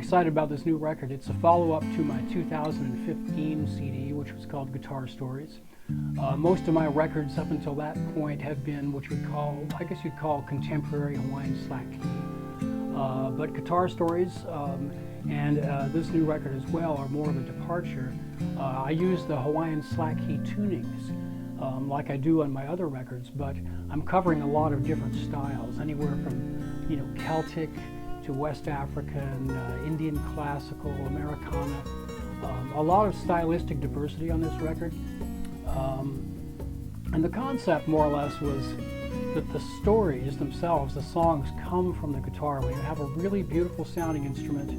excited about this new record. It's a follow-up to my 2015 CD, which was called Guitar Stories. Most of my records up until that point have been what you would call, I guess you'd call, contemporary Hawaiian slack key. But Guitar Stories and this new record as well are more of a departure. I use the Hawaiian slack key tunings like I do on my other records, but I'm covering a lot of different styles, anywhere from, you know, Celtic to West African, Indian classical, Americana. A lot of stylistic diversity on this record. And the concept, more or less, was that the stories themselves, the songs, come from the guitar. When you have a really beautiful sounding instrument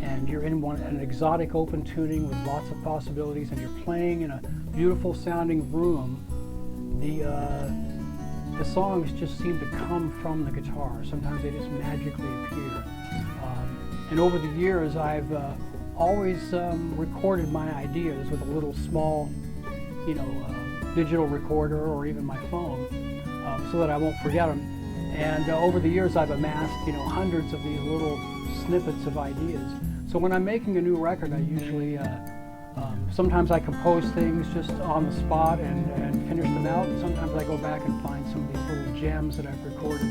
and you're in an exotic open tuning with lots of possibilities, and you're playing in a beautiful sounding room, the songs just seem to come from the guitar. Sometimes they just magically appear. And over the years, I've always recorded my ideas with a little small, you know, digital recorder or even my phone, so that I won't forget them. And over the years, I've amassed, you know, hundreds of these little snippets of ideas. So when I'm making a new record, I usually sometimes I compose things just on the spot and finish them out. And sometimes I go back and find some of these little gems that I've recorded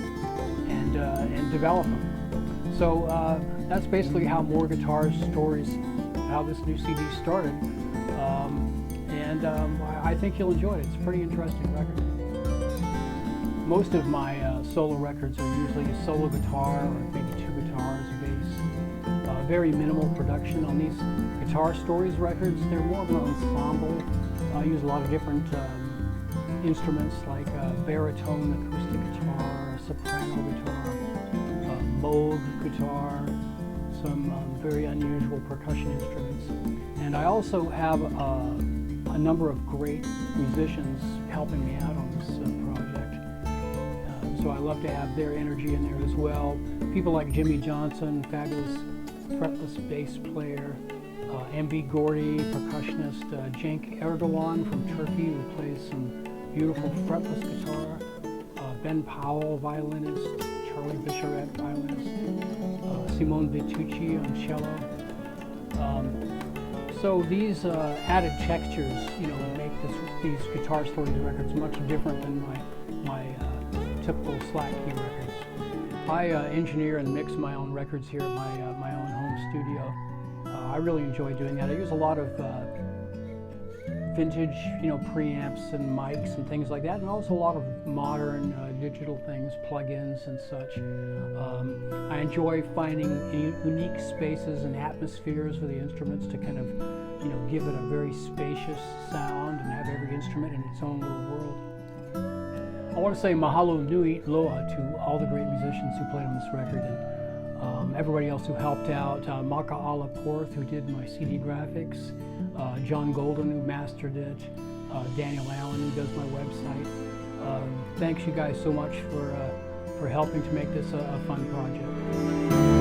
and develop them. So that's basically how More Guitar Stories, how this new CD started. I think you'll enjoy it. It's a pretty interesting record. Most of my solo records are usually a solo guitar or maybe two guitars, a bass. Very minimal production on these Guitar Stories records. They're more of an ensemble. I use a lot of different instruments like baritone acoustic guitar, soprano guitar, Moog guitar, some very unusual percussion instruments. And I also have a number of great musicians helping me out on this project. So I love to have their energy in there as well. People like Jimmy Johnson, fabulous fretless bass player, M.B. Gordy, percussionist, Cenk Erdoğan from Turkey, who plays some beautiful fretless guitar, Ben Powell, violinist, Charlie Bicharet, violinist, Simone Vitucci on cello. So these added textures, you know, make these Guitar Stories records much different than my typical slack key records. I engineer and mix my own records here at my own home studio. I really enjoy doing that. I use a lot of vintage, you know, preamps and mics and things like that, and also a lot of modern digital things, plugins and such. I enjoy finding unique spaces and atmospheres for the instruments to kind of, you know, give it a very spacious sound and have every instrument in its own little world. I want to say mahalo nui loa to all the great musicians who played on this record, and everybody else who helped out. Maka Ala Porth, who did my CD graphics, John Golden, who mastered it, Daniel Allen, who does my website. Thanks you guys so much for helping to make this a fun project.